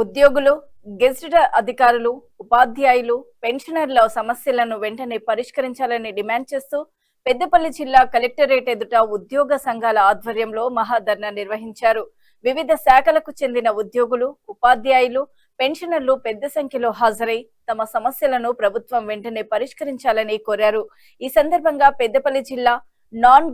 ఉద్యోగులు, గెజిటెడ్ అధికారులు, ఉపాధ్యాయులు, పెన్షనర్ల సమస్యలను వెంటనే పరిష్కరించాలని డిమాండ్ చేస్తూ పెద్దపల్లి జిల్లా కలెక్టరేట్ ఎదుట ఉద్యోగ సంఘాల ఆధ్వర్యంలో మహాధర్నా నిర్వహించారు. వివిధ శాఖలకు చెందిన ఉద్యోగులు, ఉపాధ్యాయులు, పెన్షనర్లు పెద్ద సంఖ్యలో హాజరై తమ సమస్యలను ప్రభుత్వం వెంటనే పరిష్కరించాలని కోరారు. ఈ సందర్భంగా పెద్దపల్లి జిల్లా నాన్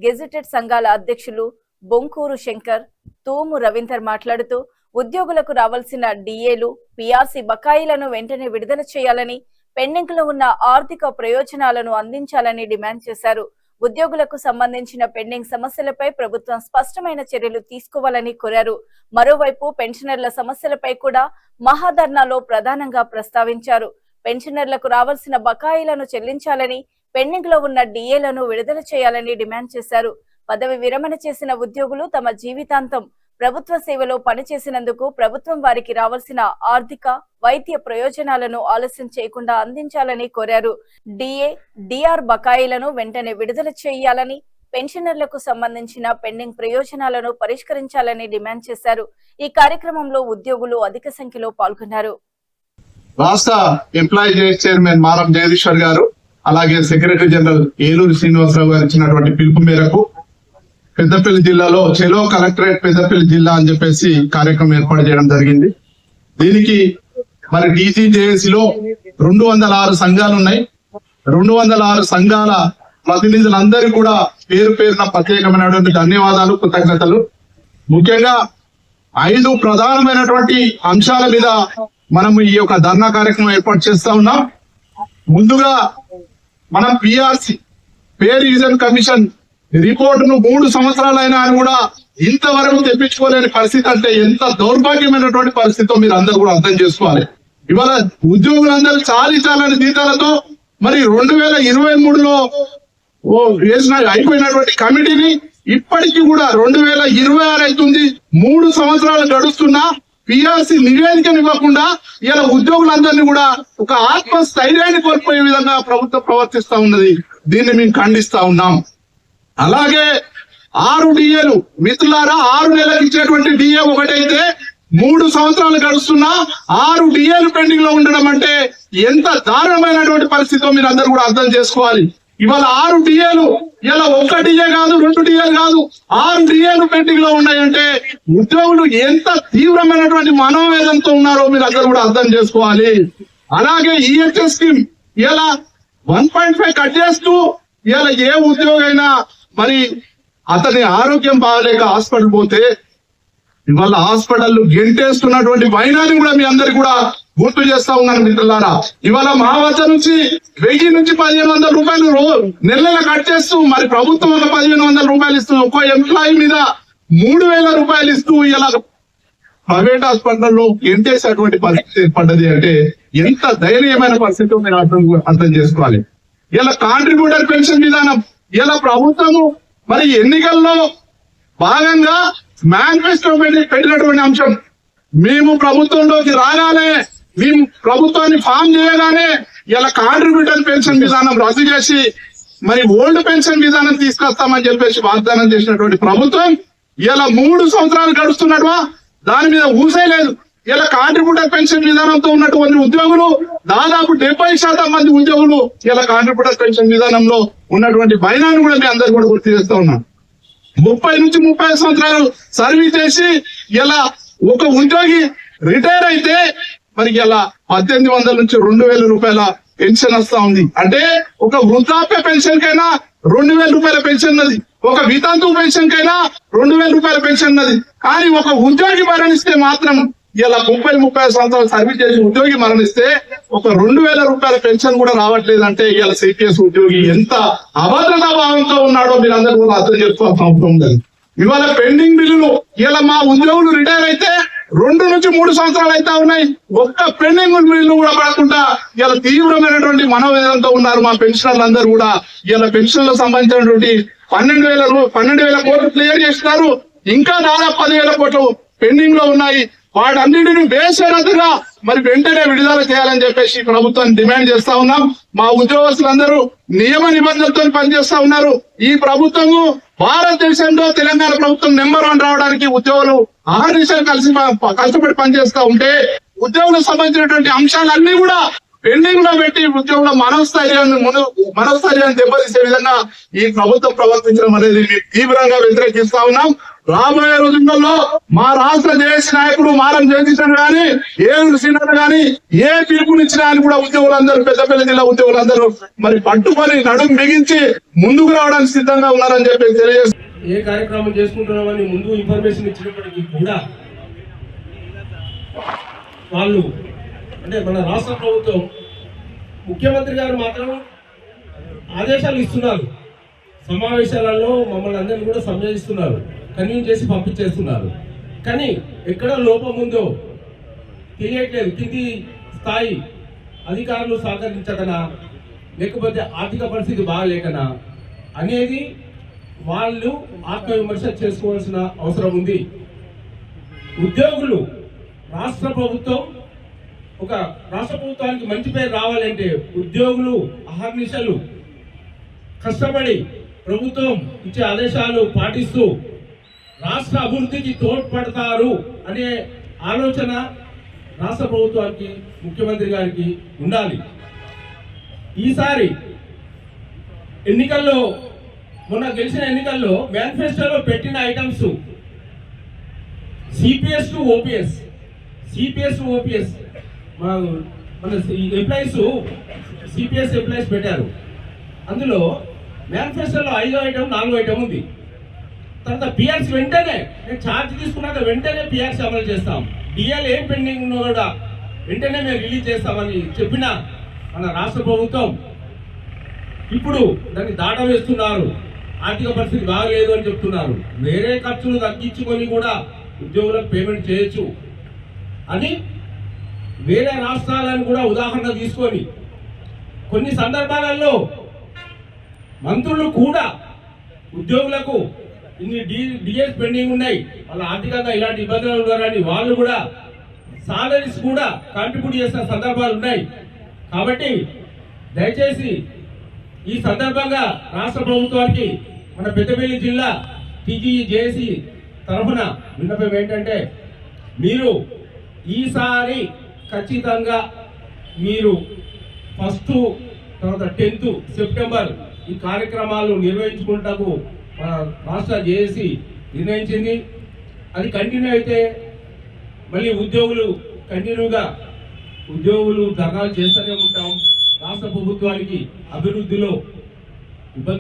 గెజిటెడ్ సంఘాల అధ్యక్షులు బొంకూరు శంకర్, తూము రవీందర్ మాట్లాడుతూ ఉద్యోగులకు రావాల్సిన డిఏలు, పిఆర్సీ బకాయిలను వెంటనే విడుదల చేయాలని, పెండింగ్ లో ఉన్న ఆర్థిక ప్రయోజనాలను అందించాలని డిమాండ్ చేశారు. ఉద్యోగులకు సంబంధించిన పెండింగ్ సమస్యలపై ప్రభుత్వం స్పష్టమైన చర్యలు తీసుకోవాలని కోరారు. మరోవైపు పెన్షనర్ల సమస్యలపై కూడా మహాధర్నాలో ప్రధానంగా ప్రస్తావించారు. పెన్షనర్లకు రావాల్సిన బకాయిలను చెల్లించాలని, పెండింగ్ లో ఉన్న డిఏలను విడుదల చేయాలని డిమాండ్ చేశారు. పదవి విరమణ చేసిన ఉద్యోగులు తమ జీవితాంతం ప్రభుత్వ సేవలో పనిచేసినందుకు ప్రభుత్వం వారికి రావాల్సిన ఆర్థిక, వైద్య ప్రయోజనాలను ఆలస్యం చేయకుండా అందించాలని కోరారు. డిఆర్ బకాయిలను వెంటనే విడుదల చేయాలని, పెన్షనర్లకు సంబంధించిన పెండింగ్ ప్రయోజనాలను పరిష్కరించాలని డిమాండ్ చేశారు. ఈ కార్యక్రమంలో ఉద్యోగులు అధిక సంఖ్యలో పాల్గొన్నారు. రాష్ట్ర ఎంప్లాయీస్ చైర్మన్ మారం జగదీశ్వర్ గారు, అలాగే సెక్రటరీ జనరల్ ఏలూరు శ్రీనివాసరావు గారు ఇచ్చినటువంటి పిలుపు మేరకు పెద్దపల్లి జిల్లాలో చెలో కలెక్టరేట్ పెద్దపల్లి జిల్లా అని చెప్పేసి కార్యక్రమం ఏర్పాటు చేయడం జరిగింది. దీనికి మరి DCJS లో 206 సంఘాలు ఉన్నాయి. 206 సంఘాల ప్రతినిధులందరికీ కూడా పేరు పేరున ప్రత్యేకమైనటువంటి ధన్యవాదాలు, కృతజ్ఞతలు. ముఖ్యంగా 5 ప్రధానమైనటువంటి అంశాల మీద మనం ఈ యొక్క ధర్నా కార్యక్రమం ఏర్పాటు చేస్తా ఉన్నాం. ముందుగా మనం పిఆర్సి, పే రివిజన్ కమిషన్ రిపోర్టును 3 సంవత్సరాలైనా అని కూడా ఇంతవరకు తెప్పించుకోలేని పరిస్థితి అంటే ఎంత దౌర్భాగ్యమైనటువంటి పరిస్థితితో మీరు అందరూ కూడా అర్థం చేసుకోవాలి. ఇవాళ ఉద్యోగులందరూ చాలని జీతాలతో మరి 2023లో అయిపోయినటువంటి కమిటీని ఇప్పటికీ కూడా 2026 అవుతుంది. 3 సంవత్సరాలు గడుస్తున్నా పిఆర్సి నివేదికను ఇవ్వకుండా ఇలా ఉద్యోగులందరినీ కూడా ఒక ఆత్మస్థైర్యాన్ని కోల్పోయే విధంగా ప్రభుత్వం ప్రవర్తిస్తా ఉన్నది. దీన్ని మేము ఖండిస్తా ఉన్నాం. అలాగే 6 డిఏలు మిత్రులారా, 6 నెలలకు ఇచ్చేటువంటి డిఏ ఒకటైతే 3 సంవత్సరాలు గడుస్తున్నా 6 డిఏలు పెండింగ్ లో ఉండడం అంటే ఎంత దారుణమైనటువంటి పరిస్థితితో మీరు అందరూ కూడా అర్థం చేసుకోవాలి. ఇవాళ 6 డిఏలు, ఇలా 1 డిఏ కాదు, 2 డిఏలు కాదు, 6 డిఏలు పెండింగ్ లో ఉన్నాయంటే ఉద్యోగులు ఎంత తీవ్రమైనటువంటి మనోవేదనతో ఉన్నారో మీరు అందరూ కూడా అర్థం చేసుకోవాలి. అలాగే ఈహెచ్ఎస్ స్కీమ్ ఇలా 1.5 కట్ చేస్తూ ఇలా ఏ ఉద్యోగైనా మరి అతని ఆరోగ్యం బాగలేక హాస్పిటల్ పోతే ఇవాళ హాస్పిటల్ గెంటేస్తున్నటువంటి వైనాన్ని కూడా మీ అందరికి కూడా గుర్తు చేస్తా ఉన్నాను మిత్రులారా. ఇవాళ మా వద్ద నుంచి 1000 నుంచి 1500 రూపాయలు నెల కట్ చేస్తూ మరి ప్రభుత్వం ఒక 1500 రూపాయలు ఇస్తూ ఒక్కో ఎంప్లాయీ మీద 3000 రూపాయలు ఇస్తూ ఇలా ప్రైవేట్ హాస్పిటల్లో గెంటేసేటువంటి పరిస్థితి ఏర్పడ్డది అంటే ఎంత దయనీయమైన పరిస్థితితో మీరు అర్థం చేసుకోవాలి. ఇలా కాంట్రిబ్యూటర్ పెన్షన్ విధానం, ఇలా ప్రభుత్వము మరి ఎన్నికల్లో భాగంగా మేనిఫెస్టో పెట్టినటువంటి అంశం, మేము ప్రభుత్వంలోకి రాగానే, మేము ప్రభుత్వాన్ని ఫామ్ చేయగానే ఇలా కాంట్రిబ్యూటర్ పెన్షన్ విధానం రద్దు చేసి మరి ఓల్డ్ పెన్షన్ విధానం తీసుకొస్తామని చెప్పేసి వాగ్దానం చేసినటువంటి ప్రభుత్వం ఇలా 3 సంవత్సరాలు గడుస్తున్నట్టువా దాని మీద ఊసే లేదు. ఇలా కాంట్రిబ్యూటర్ పెన్షన్ విధానంతో ఉన్నటువంటి ఉద్యోగులు దాదాపు 70% మంది ఉద్యోగులు ఇలా కాంట్రిబ్యూటర్ పెన్షన్ విధానంలో ఉన్నటువంటి భయాన్ని కూడా మీ అందరు కూడా గుర్తు చేస్తా ఉన్నాం. 30 నుంచి 35 సంవత్సరాలు సర్వీస్ చేసి ఇలా ఒక ఉద్యోగి రిటైర్ అయితే మరి ఇలా 1800 నుంచి 2000 రూపాయల పెన్షన్ వస్తా ఉంది. అంటే ఒక వృద్ధాప్య పెన్షన్ కైనా 2000 రూపాయల పెన్షన్ ఉన్నది, ఒక వితంతు పెన్షన్ కైనా 2000 రూపాయల పెన్షన్ ఉన్నది. కానీ ఒక ఉద్యోగి మరణిస్తే మాత్రం ఇలా 30-35 సంవత్సరాలు సర్వీస్ చేసి ఉద్యోగి మరణిస్తే ఒక 2000 రూపాయల పెన్షన్ కూడా రావట్లేదు. అంటే ఇలా సిపిఎస్ ఉద్యోగి ఎంత అభద్రతా భావంతో ఉన్నాడో మీరు అందరూ కూడా అర్థం చేసుకోవాల్సిన అవసరం ఉంది. ఇవాళ పెండింగ్ బిల్లులు ఇలా మా ఉద్యోగులు రిటైర్ అయితే 2 నుంచి 3 సంవత్సరాలు అయితే ఉన్నాయి, ఒక్క పెండింగ్ బిల్లు కూడా పడకుండా ఇలా తీవ్రమైనటువంటి మనోవేదనతో ఉన్నారు మా పెన్షనర్లు అందరూ కూడా. ఇలా పెన్షన్లకు సంబంధించినటువంటి 12,000 కోట్లు క్లియర్ చేస్తున్నారు, ఇంకా దాదాపు 10,000 కోట్లు పెండింగ్ లో ఉన్నాయి. వాటన్నిటిని బేషరతుగా మరి వెంటనే విడుదల చేయాలని చెప్పేసి ప్రభుత్వాన్ని డిమాండ్ చేస్తా ఉన్నాం. మా ఉద్యోగస్తులందరూ నియమ నిబంధనలతో పనిచేస్తా ఉన్నారు. ఈ ప్రభుత్వము భారతదేశంలో తెలంగాణ ప్రభుత్వం నెంబర్ 1 రావడానికి ఉద్యోగులు అహర్నిశలు కష్టపడి పనిచేస్తా ఉంటే ఉద్యోగులకు సంబంధించినటువంటి అంశాలన్నీ కూడా పెండింగ్ లో పెట్టి ఉద్యోగుల మనోస్థైర్యాన్ని దెబ్బతీసే విధంగా ఈ ప్రభుత్వం ప్రవర్తించడం అనేది మేము తీవ్రంగా వ్యతిరేకిస్తా ఉన్నాం. రాబోయే రోజుల్లో మా రాష్ట్ర జేఏసీ నాయకుడు మారం జగదీశ్వర్ గాని ఏలూరు శ్రీనాథ్ గాని ఏ పిలుపునిచ్చినా అని కూడా ఉద్యోగులందరూ పెద్దపల్లి జిల్లా ఉద్యోగులందరూ మరి పట్టుకొని నడుం బిగించి ముందుకు రావడానికి సిద్ధంగా ఉన్నారని చెప్పి తెలియజేస్తారు. ఏ కార్యక్రమం చేసుకుంటున్నామని ముందు ఇన్ఫర్మేషన్ ఇచ్చినప్పటికీ కూడా వాళ్ళు అంటే మన రాష్ట్ర ప్రభుత్వం ముఖ్యమంత్రి గారు మాత్రం ఆదేశాలు ఇస్తున్నారు, సమావేశాలలో మమ్మల్ని అందరినీ కూడా సంజయిస్తున్నారు, కన్వీన్ చేసి పంపించేస్తున్నారు. కానీ ఎక్కడ లోపం ఉందో తెలియట్లేదు. కింది స్థాయి అధికారులు సహకరించకనా లేకపోతే ఆర్థిక పరిస్థితి బాగాలేకనా అనేది వాళ్ళు ఆత్మవిమర్శ చేసుకోవాల్సిన అవసరం ఉంది. ఉద్యోగులు రాష్ట్ర ప్రభుత్వానికి మంచి పేరు రావాలంటే ఉద్యోగులు అహర్నిశలు కష్టపడి ప్రభుత్వం ఇచ్చే ఆదేశాలు పాటిస్తూ రాష్ట్ర అభివృద్ధికి తోడ్పడతారు అనే ఆలోచన రాష్ట్ర ప్రభుత్వానికి ముఖ్యమంత్రి గారికి ఉండాలి. ఈసారి ఎన్నికల్లో మొన్న గెలిచిన ఎన్నికల్లో మేనిఫెస్టోలో పెట్టిన ఐటమ్స్ సిపిఎస్ టు ఓపీఎస్ మన ఎంప్లాయీస్ సిపిఎస్ ఎంప్లాయీస్ పెట్టారు. అందులో మేనిఫెస్టోలో 5వ ఐటమ్ 4వ ఐటమ్ ఉంది. తర్వాత పిఆర్సీ వెంటనే నేను ఛార్జ్ తీసుకున్నాక వెంటనే పిఆర్సీ అమలు చేస్తాం, డిఎల్ ఏం పెండింగ్ ఉన్నో కూడా వెంటనే మేము రిలీజ్ చేస్తామని చెప్పిన మన రాష్ట్ర ప్రభుత్వం ఇప్పుడు దాన్ని దాట వేస్తున్నారు. ఆర్థిక పరిస్థితి బాగలేదు అని చెప్తున్నారు. వేరే ఖర్చులు తగ్గించుకొని కూడా ఉద్యోగులకు పేమెంట్ చేయొచ్చు అని వేరే రాష్ట్రాలను కూడా ఉదాహరణ తీసుకొని కొన్ని సందర్భాలలో మంత్రులు కూడా ఉద్యోగులకు ఇన్ని డిఎస్ పెండింగ్ ఉన్నాయి, వాళ్ళ ఆర్థికంగా ఇలాంటి ఇబ్బందులు ఉన్నారని వాళ్ళు కూడా సాలరీస్ కూడా కాంట్రిబ్యూట్ చేసిన సందర్భాలు ఉన్నాయి. కాబట్టి దయచేసి ఈ సందర్భంగా రాష్ట్ర ప్రభుత్వానికి మన పెద్దపల్లి జిల్లా జేఏసీ తరఫున విన్నపం ఏంటంటే మీరు ఈసారి ఖచ్చితంగా మీరు 1 తర్వాత 10th సెప్టెంబర్ ఈ కార్యక్రమాలు నిర్వహించుకుంటూ రాష్ట్ర జేఏసీ నిర్ణయించింది. అది కంటిన్యూ అయితే మళ్ళీ ఉద్యోగులు ధర్నాలు చేస్తూనే ఉంటాం. రాష్ట్ర ప్రభుత్వానికి అభివృద్ధిలో ఇబ్బందులు